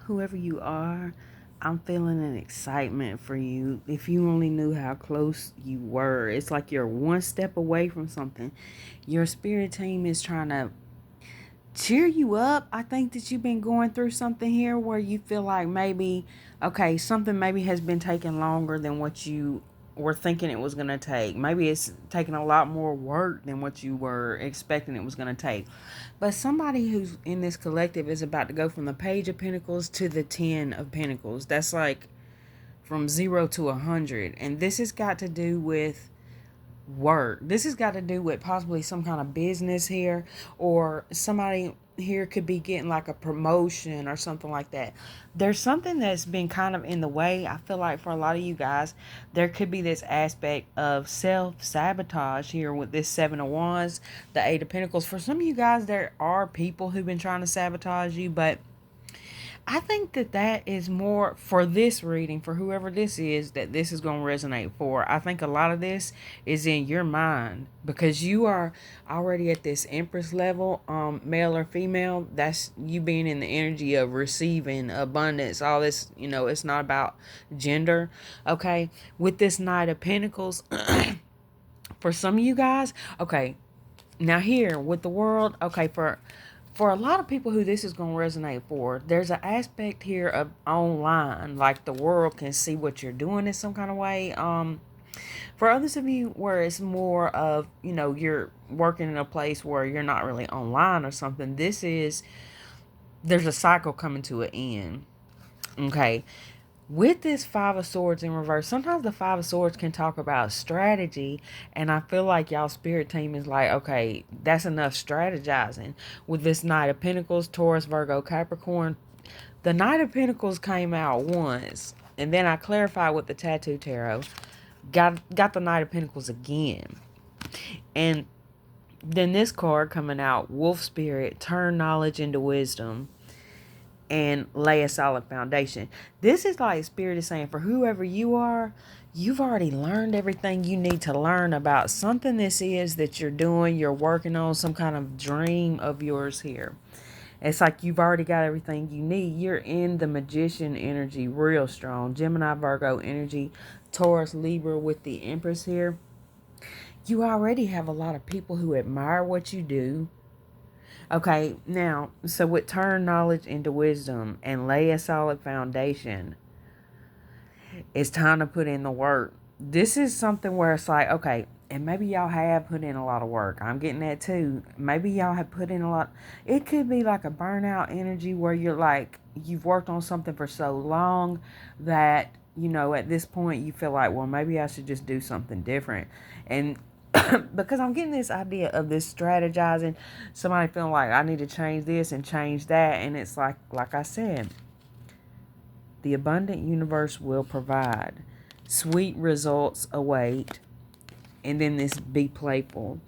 whoever you are, I'm feeling an excitement for you. If you only knew how close you were, it's like you're one step away from something. Your spirit team is trying to cheer you up. I think that you've been going through something here where you feel like maybe, okay, something maybe has been taking longer than what you were thinking it was going to take. Maybe it's taking a lot more work than what you were expecting it was going to take. But somebody who's in this collective is about to go from the Page of Pentacles to the Ten of Pentacles. That's like from 0 to 100. And this has got to do with work. This has got to do with possibly some kind of business here, or somebody here could be getting like a promotion or something like that. There's something that's been kind of in the way. I feel like for a lot of you guys, there could be this aspect of self-sabotage here with this Seven of Wands, the Eight of Pentacles. For some of you guys, there are people who've been trying to sabotage you, but I think that that is more for this reading, for whoever this is, that this is going to resonate for. I think a lot of this is in your mind because you are already at this Empress level, male or female. That's you being in the energy of receiving abundance, all this, it's not about gender. Okay. With this Knight of Pentacles, for some of you guys, okay, now here with the world, okay, for a lot of people who this is going to resonate for, there's an aspect here of online, like the world can see what you're doing in some kind of way. For others of you where it's more of, you're working in a place where you're not really online or something, there's a cycle coming to an end. Okay. With this Five of Swords in reverse, sometimes the Five of Swords can talk about strategy, and I feel like y'all spirit team is like, okay, that's enough strategizing. With this Knight of Pentacles, Taurus, Virgo, Capricorn, the Knight of Pentacles came out once, and then I clarified with the Tattoo Tarot, got the Knight of Pentacles again, and then this card coming out, Wolf Spirit, turn knowledge into wisdom and lay a solid foundation. This is like Spirit is saying for whoever you are, you've already learned everything you need to learn about something this is that you're doing, you're working on, some kind of dream of yours here. It's like you've already got everything you need. You're in the Magician energy real strong. Gemini, Virgo energy, Taurus, Libra with the Empress here. You already have a lot of people who admire what you do. Okay, now, so with turn knowledge into wisdom and lay a solid foundation, it's time to put in the work. This is something where it's like, okay, and maybe y'all have put in a lot of work. I'm getting that too. Maybe y'all have put in a lot. It could be like a burnout energy where you're like, you've worked on something for so long that, at this point you feel like, well, maybe I should just do something different. And because I'm getting this idea of this strategizing, somebody feeling like I need to change this and change that. And it's like I said, the abundant universe will provide. Sweet results await. And then this be playful.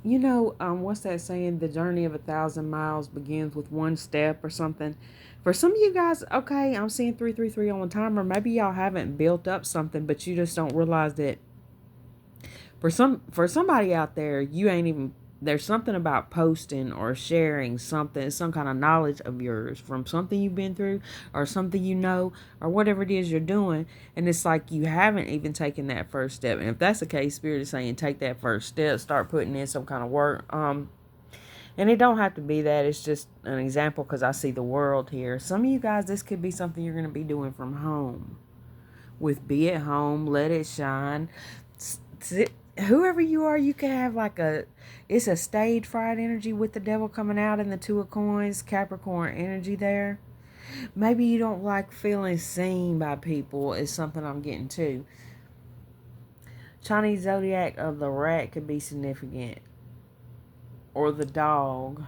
What's that saying? The journey of 1,000 miles begins with one step or something. For some of you guys, okay, I'm seeing 333 on the timer. Maybe y'all haven't built up something, but you just don't realize that for somebody out there, you ain't even there's something about posting or sharing something, some kind of knowledge of yours from something you've been through or something or whatever it is you're doing, and it's like you haven't even taken that first step. And if that's the case, Spirit is saying take that first step, start putting in some kind of work. And it don't have to be that. It's just an example because I see the world here. Some of you guys, this could be something you're going to be doing from home. With Be at Home, Let It Shine. Whoever you are, you can have it's a stage fright energy with the devil coming out and the Two of Coins, Capricorn energy there. Maybe you don't like feeling seen by people is something I'm getting to. Chinese zodiac of the rat could be significant. Or the dog.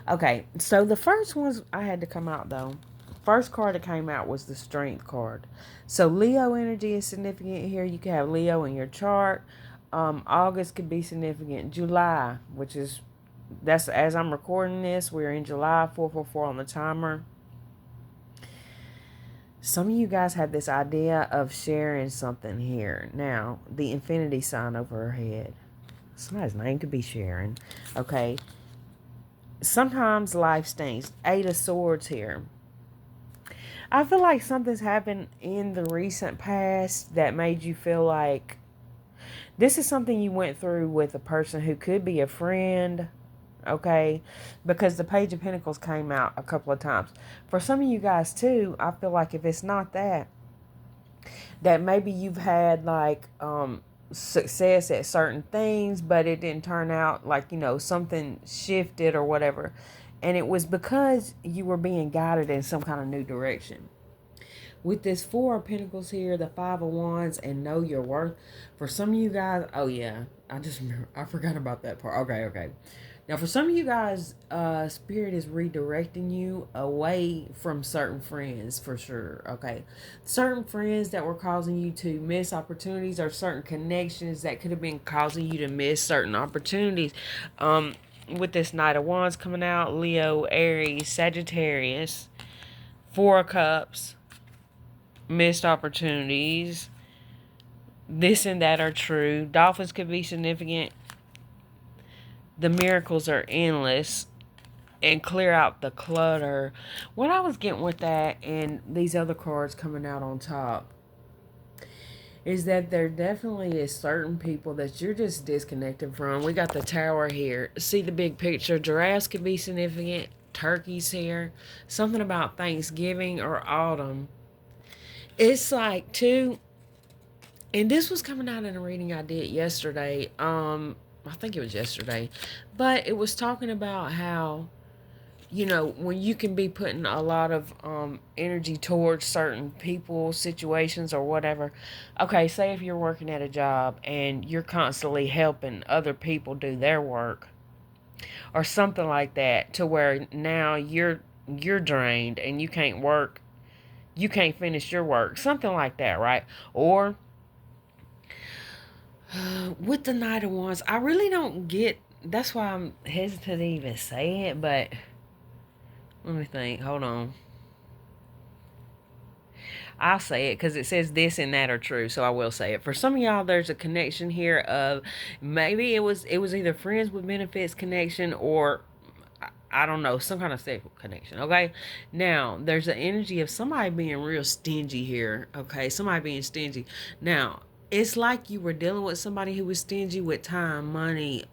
Okay, so the first ones I had to come out though. First card that came out was the Strength card. So Leo energy is significant here. You can have Leo in your chart. August could be significant. July, that's as I'm recording this, we're in July, 444 on the timer. Some of you guys have this idea of sharing something here. Now, the infinity sign over her head. Somebody's name could be Sharon. Okay. sometimes life stinks. Eight of Swords here. I feel like something's happened in the recent past that made you feel like this is something you went through with a person who could be a friend, okay? Because the Page of Pentacles came out a couple of times. For some of you guys too, I feel like if it's not that, that maybe you've had like success at certain things, but it didn't turn out, like, something shifted or whatever. And it was because you were being guided in some kind of new direction. With this Four of Pentacles here, the Five of Wands, and know your worth. For some of you guys, oh yeah, I forgot about that part. Okay. Now, for some of you guys, Spirit is redirecting you away from certain friends, for sure, okay? Certain friends that were causing you to miss opportunities, or certain connections that could have been causing you to miss certain opportunities. With this Knight of Wands coming out, Leo, Aries, Sagittarius, Four of Cups, missed opportunities, this and that are true. Dolphins could be significant. The miracles are endless. And clear out the clutter. What I was getting with that, and these other cards coming out on top, is that there definitely is certain people that you're just disconnected from. We got the Tower here. See the big picture. Giraffes could be significant. Turkeys here. Something about Thanksgiving or autumn. It's like, too, and this was coming out in a reading I did yesterday. I think it was yesterday. But it was talking about how, when you can be putting a lot of energy towards certain people, situations, or whatever. Okay, say if you're working at a job and you're constantly helping other people do their work or something like that, to where now you're drained and you can't work, you can't finish your work, something like that, right? Or with the Knight of Wands, I really don't get. That's why I'm hesitant to even say it, but let me think. Hold on. I'll say it because it says this and that are true, so I will say it. For some of y'all, there's a connection here of maybe it was either friends with benefits connection, or I don't know, some kind of sexual connection, okay? Now, there's an energy of somebody being real stingy here, okay? Somebody being stingy. Now, it's like you were dealing with somebody who was stingy with time, money,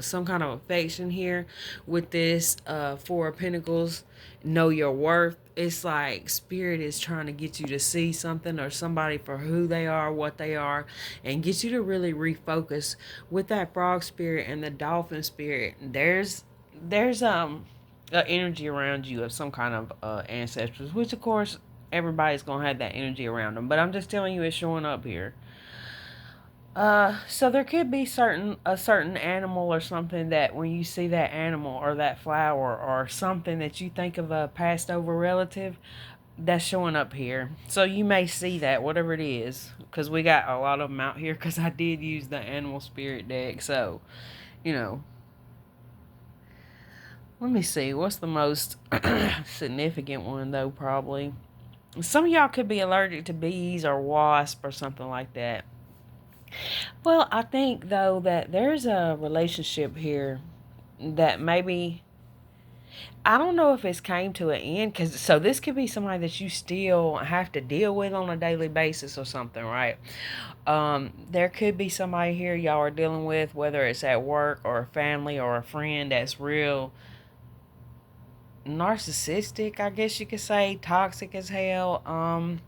some kind of affection here with this Four of Pentacles. Know your worth. It's like Spirit is trying to get you to see something or somebody for who they are, what they are, and get you to really refocus with that Frog Spirit and the Dolphin Spirit. There's an energy around you of some kind of ancestors, which of course everybody's gonna have that energy around them. But I'm just telling you, it's showing up here. So there could be a certain animal or something that when you see that animal or that flower or something that you think of a passed over relative, that's showing up here. So you may see that, whatever it is, because we got a lot of them out here, because I did use the animal spirit deck. So, you know, let me see. What's the most significant one, though, probably? Some of y'all could be allergic to bees or wasp or something like that. Well, I think, though, that there's a relationship here that maybe, I don't know if it's came to an end, because so this could be somebody that you still have to deal with on a daily basis or something, right? There could be somebody here y'all are dealing with, whether it's at work or a family or a friend, that's real narcissistic, I guess you could say, toxic as hell.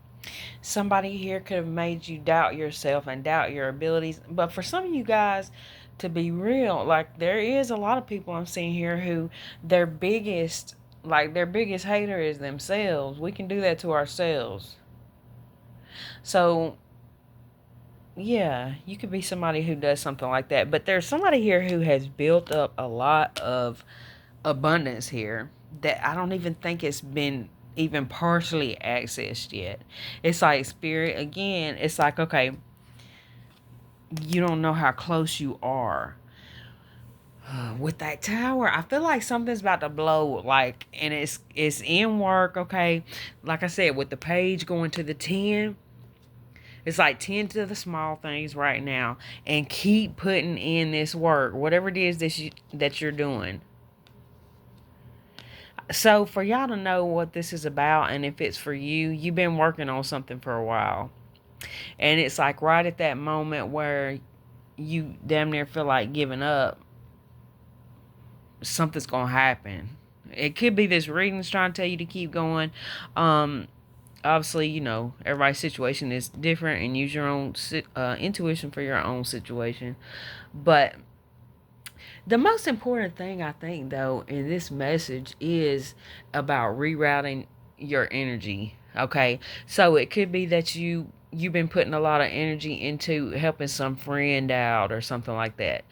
Somebody here could have made you doubt yourself and doubt your abilities. But for some of you guys, to be real, like, there is a lot of people I'm seeing here who their biggest hater is themselves. We can do that to ourselves. So yeah, you could be somebody who does something like that. But there's somebody here who has built up a lot of abundance here that I don't even think it's been even partially accessed yet. It's like Spirit, again, it's like, okay, you don't know how close you are. With that Tower, I feel like something's about to blow, like, and it's in work, okay? Like I said, with the page going to the 10, it's like 10 to the small things right now, and keep putting in this work, whatever it is that you're doing. So for y'all to know what this is about and if it's for you, you've been working on something for a while. And it's like right at that moment where you damn near feel like giving up, something's gonna happen. It could be this reading's trying to tell you to keep going. Um, Obviously, everybody's situation is different, and use your own intuition for your own situation. But the most important thing I think, though, in this message is about rerouting your energy. Okay, so it could be that you've been putting a lot of energy into helping some friend out or something like that.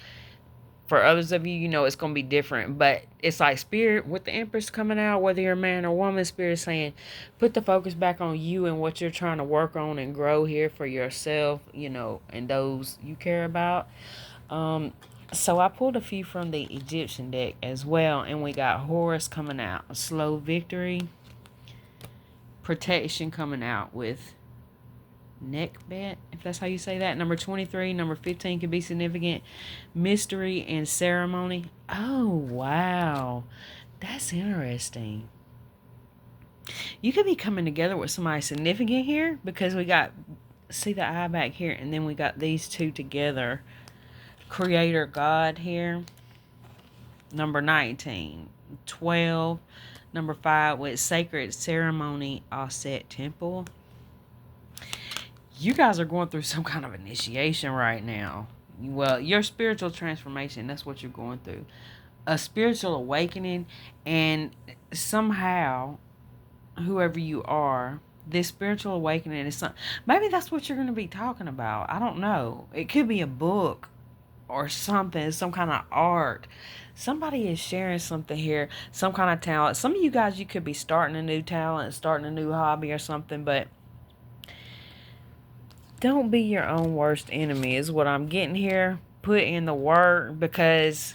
For others of you, it's going to be different, but it's like spirit with the Empress coming out, whether you're a man or woman, spirit saying put the focus back on you and what you're trying to work on and grow here for yourself, and those you care about. So I pulled a few from the Egyptian deck as well, and we got Horus coming out, slow victory, protection coming out with neck bet, if that's how you say that. Number 23, number 15 could be significant. Mystery and ceremony. Oh, wow. That's interesting. You could be coming together with somebody significant here because we got, see the eye back here, and then we got these two together. Creator God here. Number 19. 12. Number 5 with sacred ceremony, offset temple. You guys are going through some kind of initiation right now. Well, your spiritual transformation, that's what you're going through. A spiritual awakening, and somehow, whoever you are, this spiritual awakening is something. Maybe that's what you're going to be talking about. I don't know. It could be a book or something, some kind of art. Somebody is sharing something here, some kind of talent. Some of you guys, you could be starting a new talent, starting a new hobby or something, but don't be your own worst enemy is what I'm getting here. Put in the work, because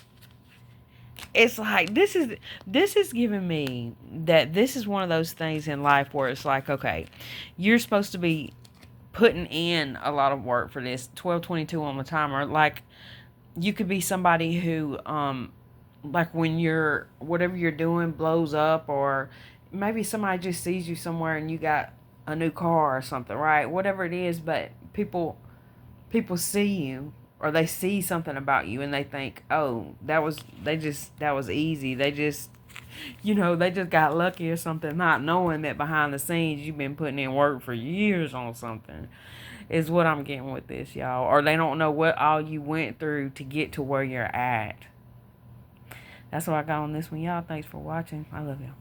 it's like this is giving me that this is one of those things in life where it's like, okay, you're supposed to be putting in a lot of work for this. 12:22 on the timer. Like, you could be somebody who like when you're whatever you're doing blows up, or maybe somebody just sees you somewhere and you got a new car or something, right? Whatever it is, but people see you, or they see something about you and they think, oh, that was easy. They just they just got lucky or something, not knowing that behind the scenes you've been putting in work for years on something, is what I'm getting with this, y'all. Or they don't know what all you went through to get to where you're at. That's what I got on this one, y'all. Thanks for watching. I love y'all.